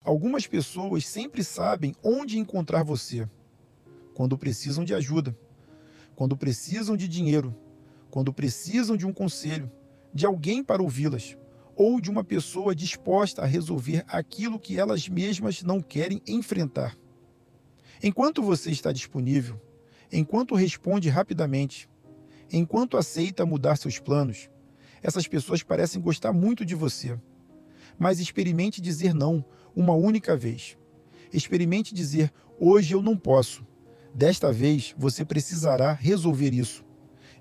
Algumas pessoas sempre sabem onde encontrar você, quando precisam de ajuda, quando precisam de dinheiro, quando precisam de um conselho, de alguém para ouvi-las, ou de uma pessoa disposta a resolver aquilo que elas mesmas não querem enfrentar. Enquanto você está disponível, enquanto responde rapidamente, enquanto aceita mudar seus planos, essas pessoas parecem gostar muito de você. Mas experimente dizer não uma única vez. Experimente dizer: hoje eu não posso. Desta vez você precisará resolver isso.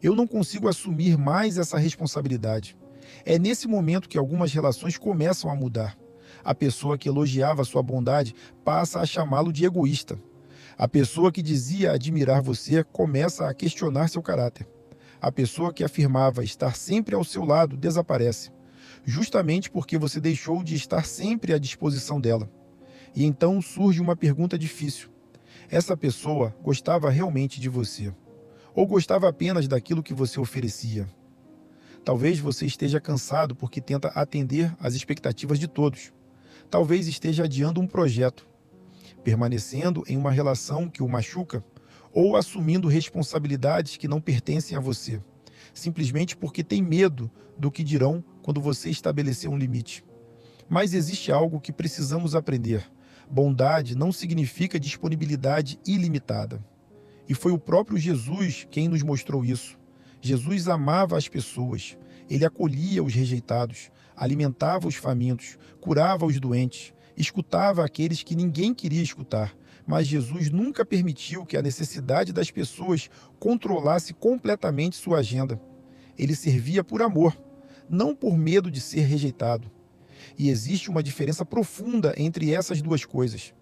Eu não consigo assumir mais essa responsabilidade. É nesse momento que algumas relações começam a mudar. A pessoa que elogiava sua bondade passa a chamá-lo de egoísta. A pessoa que dizia admirar você começa a questionar seu caráter. A pessoa que afirmava estar sempre ao seu lado desaparece, justamente porque você deixou de estar sempre à disposição dela. E então surge uma pergunta difícil: essa pessoa gostava realmente de você? Ou gostava apenas daquilo que você oferecia? Talvez você esteja cansado porque tenta atender às expectativas de todos. Talvez esteja adiando um projeto, permanecendo em uma relação que o machuca, ou assumindo responsabilidades que não pertencem a você, simplesmente porque tem medo do que dirão quando você estabelecer um limite. Mas existe algo que precisamos aprender: bondade não significa disponibilidade ilimitada. E foi o próprio Jesus quem nos mostrou isso. Jesus amava as pessoas, ele acolhia os rejeitados, alimentava os famintos, curava os doentes, escutava aqueles que ninguém queria escutar. Mas Jesus nunca permitiu que a necessidade das pessoas controlasse completamente sua agenda. Ele servia por amor, não por medo de ser rejeitado. E existe uma diferença profunda entre essas duas coisas.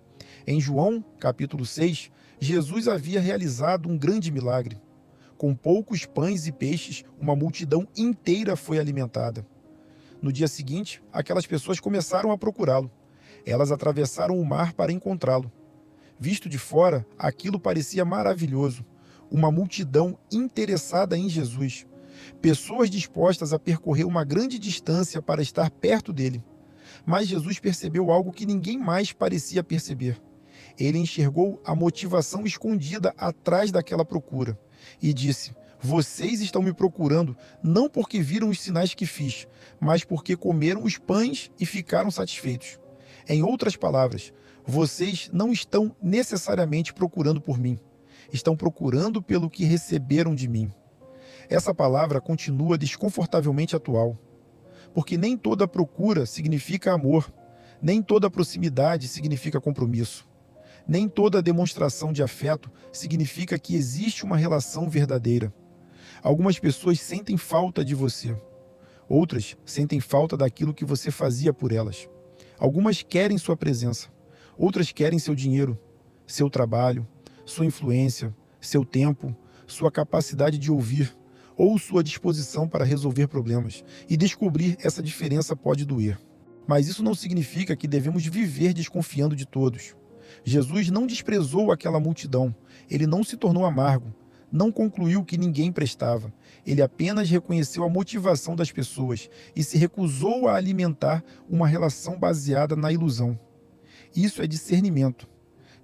Em João, capítulo 6, Jesus havia realizado um grande milagre. Com poucos pães e peixes, uma multidão inteira foi alimentada. No dia seguinte, aquelas pessoas começaram a procurá-lo. Elas atravessaram o mar para encontrá-lo. Visto de fora, aquilo parecia maravilhoso. Uma multidão interessada em Jesus. Pessoas dispostas a percorrer uma grande distância para estar perto dele. Mas Jesus percebeu algo que ninguém mais parecia perceber. Ele enxergou a motivação escondida atrás daquela procura e disse: vocês estão me procurando não porque viram os sinais que fiz, mas porque comeram os pães e ficaram satisfeitos. Em outras palavras, vocês não estão necessariamente procurando por mim, estão procurando pelo que receberam de mim. Essa palavra continua desconfortavelmente atual, porque nem toda procura significa amor, nem toda proximidade significa compromisso. Nem toda demonstração de afeto significa que existe uma relação verdadeira. Algumas pessoas sentem falta de você. Outras sentem falta daquilo que você fazia por elas. Algumas querem sua presença. Outras querem seu dinheiro, seu trabalho, sua influência, seu tempo, sua capacidade de ouvir ou sua disposição para resolver problemas. E descobrir essa diferença pode doer. Mas isso não significa que devemos viver desconfiando de todos. Jesus não desprezou aquela multidão, ele não se tornou amargo, não concluiu que ninguém prestava. Ele apenas reconheceu a motivação das pessoas e se recusou a alimentar uma relação baseada na ilusão. Isso é discernimento.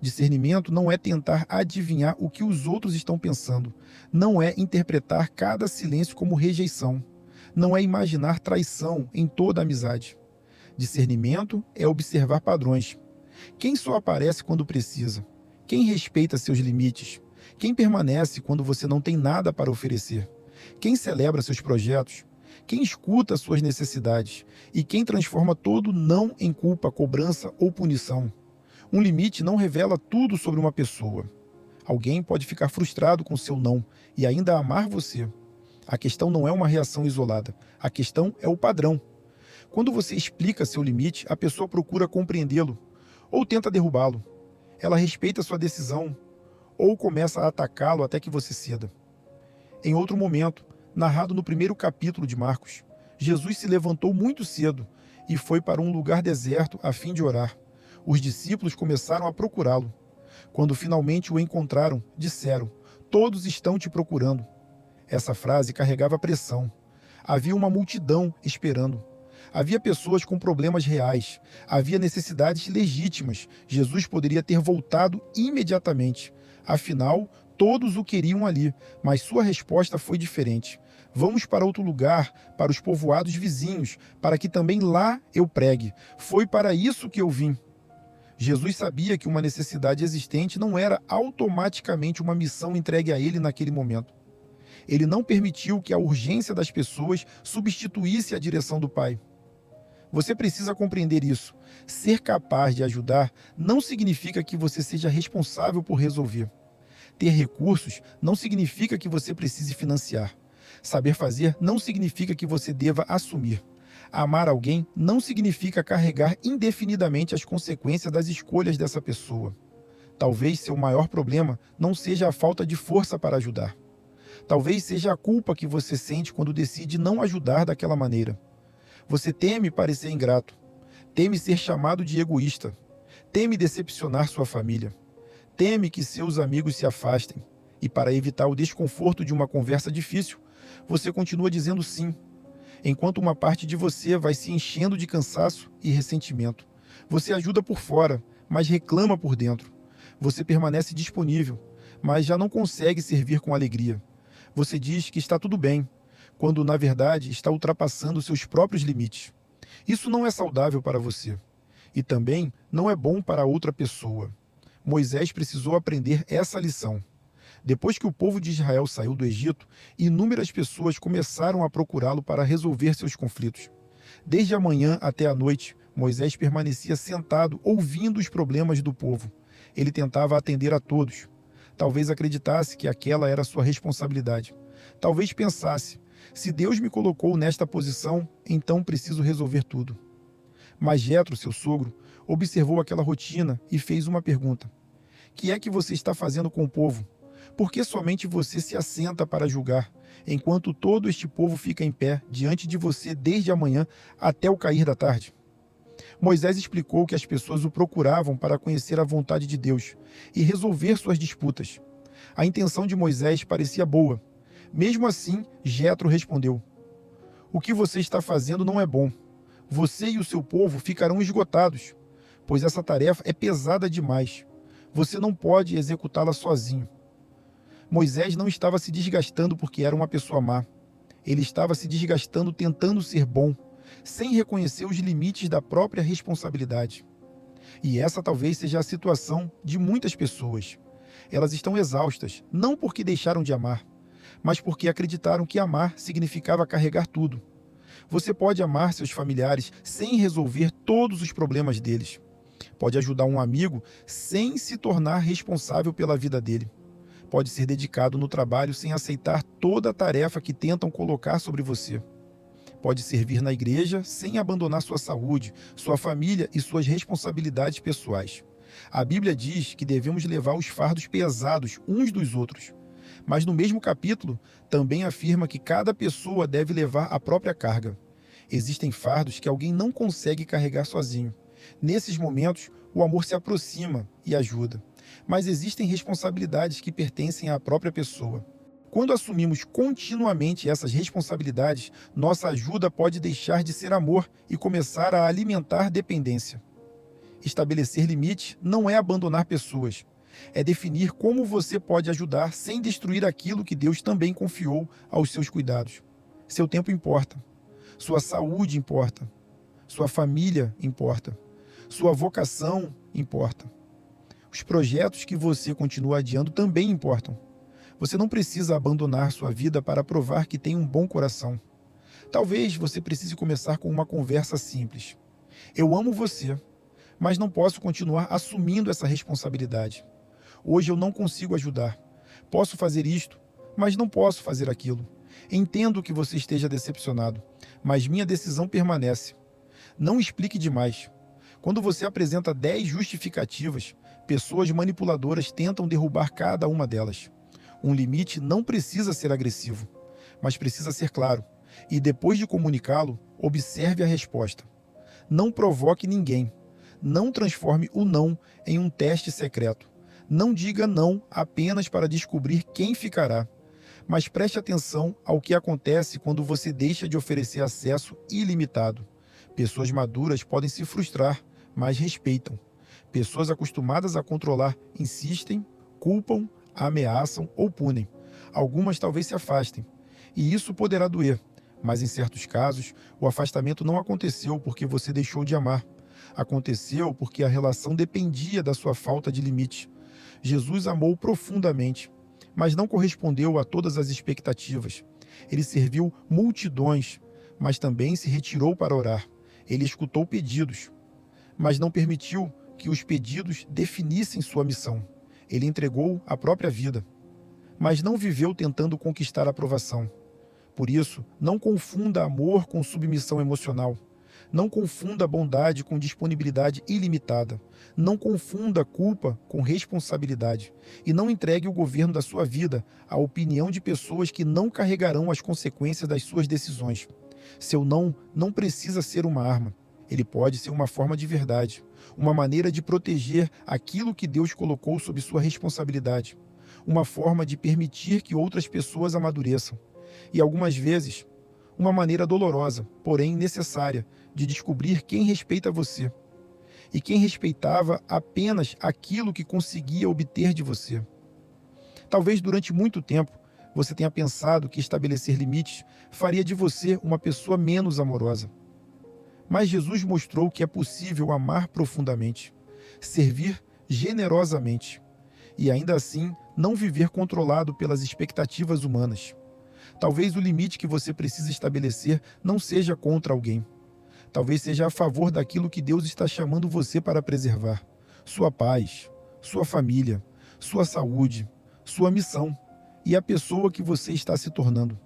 Discernimento não é tentar adivinhar o que os outros estão pensando, não é interpretar cada silêncio como rejeição, não é imaginar traição em toda amizade. Discernimento é observar padrões. Quem só aparece quando precisa? Quem respeita seus limites? Quem permanece quando você não tem nada para oferecer? Quem celebra seus projetos? Quem escuta suas necessidades? E quem transforma todo não em culpa, cobrança ou punição? Um limite não revela tudo sobre uma pessoa. Alguém pode ficar frustrado com seu não e ainda amar você. A questão não é uma reação isolada. A questão é o padrão. Quando você explica seu limite, a pessoa procura compreendê-lo ou tenta derrubá-lo. Ela respeita sua decisão ou começa a atacá-lo até que você ceda. Em outro momento, narrado no primeiro capítulo de Marcos, Jesus se levantou muito cedo e foi para um lugar deserto a fim de orar. Os discípulos começaram a procurá-lo. Quando finalmente o encontraram, disseram: todos estão te procurando. Essa frase carregava pressão. Havia uma multidão esperando. Havia pessoas com problemas reais, havia necessidades legítimas. Jesus poderia ter voltado imediatamente. Afinal, todos o queriam ali, mas sua resposta foi diferente. Vamos para outro lugar, para os povoados vizinhos, para que também lá eu pregue. Foi para isso que eu vim. Jesus sabia que uma necessidade existente não era automaticamente uma missão entregue a ele naquele momento. Ele não permitiu que a urgência das pessoas substituísse a direção do Pai. Você precisa compreender isso. Ser capaz de ajudar não significa que você seja responsável por resolver. Ter recursos não significa que você precise financiar. Saber fazer não significa que você deva assumir. Amar alguém não significa carregar indefinidamente as consequências das escolhas dessa pessoa. Talvez seu maior problema não seja a falta de força para ajudar. Talvez seja a culpa que você sente quando decide não ajudar daquela maneira. Você teme parecer ingrato, teme ser chamado de egoísta, teme decepcionar sua família, teme que seus amigos se afastem e, para evitar o desconforto de uma conversa difícil, você continua dizendo sim, enquanto uma parte de você vai se enchendo de cansaço e ressentimento. Você ajuda por fora, mas reclama por dentro. Você permanece disponível, mas já não consegue servir com alegria. Você diz que está tudo bem, quando na verdade está ultrapassando seus próprios limites. Isso não é saudável para você. E também não é bom para outra pessoa. Moisés precisou aprender essa lição. Depois que o povo de Israel saiu do Egito, inúmeras pessoas começaram a procurá-lo para resolver seus conflitos. Desde a manhã até a noite, Moisés permanecia sentado ouvindo os problemas do povo. Ele tentava atender a todos. Talvez acreditasse que aquela era sua responsabilidade. Talvez pensasse: se Deus me colocou nesta posição, então preciso resolver tudo. Mas Jetro, seu sogro, observou aquela rotina e fez uma pergunta: que é que você está fazendo com o povo? Por que somente você se assenta para julgar, enquanto todo este povo fica em pé diante de você desde a manhã até o cair da tarde? Moisés explicou que as pessoas o procuravam para conhecer a vontade de Deus e resolver suas disputas. A intenção de Moisés parecia boa. Mesmo assim, Jetro respondeu: o que você está fazendo não é bom. Você e o seu povo ficarão esgotados, pois essa tarefa é pesada demais. Você não pode executá-la sozinho. Moisés não estava se desgastando porque era uma pessoa má. Ele estava se desgastando tentando ser bom, sem reconhecer os limites da própria responsabilidade. E essa talvez seja a situação de muitas pessoas. Elas estão exaustas, não porque deixaram de amar, mas porque acreditaram que amar significava carregar tudo. Você pode amar seus familiares sem resolver todos os problemas deles. Pode ajudar um amigo sem se tornar responsável pela vida dele. Pode ser dedicado no trabalho sem aceitar toda a tarefa que tentam colocar sobre você. Pode servir na igreja sem abandonar sua saúde, sua família e suas responsabilidades pessoais. A Bíblia diz que devemos levar os fardos pesados uns dos outros. Mas no mesmo capítulo, também afirma que cada pessoa deve levar a própria carga. Existem fardos que alguém não consegue carregar sozinho. Nesses momentos, o amor se aproxima e ajuda. Mas existem responsabilidades que pertencem à própria pessoa. Quando assumimos continuamente essas responsabilidades, nossa ajuda pode deixar de ser amor e começar a alimentar dependência. Estabelecer limites não é abandonar pessoas. É definir como você pode ajudar sem destruir aquilo que Deus também confiou aos seus cuidados. Seu tempo importa. Sua saúde importa. Sua família importa. Sua vocação importa. Os projetos que você continua adiando também importam. Você não precisa abandonar sua vida para provar que tem um bom coração. Talvez você precise começar com uma conversa simples. Eu amo você, mas não posso continuar assumindo essa responsabilidade. Hoje eu não consigo ajudar. Posso fazer isto, mas não posso fazer aquilo. Entendo que você esteja decepcionado, mas minha decisão permanece. Não explique demais. Quando você apresenta 10 justificativas, pessoas manipuladoras tentam derrubar cada uma delas. Um limite não precisa ser agressivo, mas precisa ser claro. E depois de comunicá-lo, observe a resposta. Não provoque ninguém. Não transforme o não em um teste secreto. Não diga não apenas para descobrir quem ficará, mas preste atenção ao que acontece quando você deixa de oferecer acesso ilimitado. Pessoas maduras podem se frustrar, mas respeitam. Pessoas acostumadas a controlar insistem, culpam, ameaçam ou punem. Algumas talvez se afastem. E isso poderá doer, mas em certos casos, o afastamento não aconteceu porque você deixou de amar. Aconteceu porque a relação dependia da sua falta de limite. Jesus amou profundamente, mas não correspondeu a todas as expectativas. Ele serviu multidões, mas também se retirou para orar. Ele escutou pedidos, mas não permitiu que os pedidos definissem sua missão. Ele entregou a própria vida, mas não viveu tentando conquistar a aprovação. Por isso, não confunda amor com submissão emocional. Não confunda bondade com disponibilidade ilimitada. Não confunda culpa com responsabilidade. E não entregue o governo da sua vida à opinião de pessoas que não carregarão as consequências das suas decisões. Seu não precisa ser uma arma. Ele pode ser uma forma de verdade, uma maneira de proteger aquilo que Deus colocou sob sua responsabilidade, uma forma de permitir que outras pessoas amadureçam. E algumas vezes, uma maneira dolorosa, porém necessária, de descobrir quem respeita você e quem respeitava apenas aquilo que conseguia obter de você. Talvez durante muito tempo você tenha pensado que estabelecer limites faria de você uma pessoa menos amorosa. Mas Jesus mostrou que é possível amar profundamente, servir generosamente e ainda assim não viver controlado pelas expectativas humanas. Talvez o limite que você precisa estabelecer não seja contra alguém. Talvez seja a favor daquilo que Deus está chamando você para preservar. Sua paz, sua família, sua saúde, sua missão e a pessoa que você está se tornando.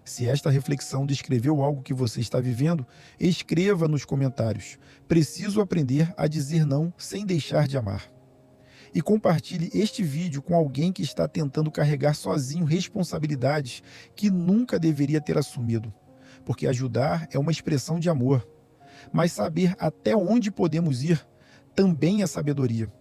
Se esta reflexão descreveu algo que você está vivendo, escreva nos comentários. Preciso aprender a dizer não sem deixar de amar. E compartilhe este vídeo com alguém que está tentando carregar sozinho responsabilidades que nunca deveria ter assumido. Porque ajudar é uma expressão de amor. Mas saber até onde podemos ir também é sabedoria.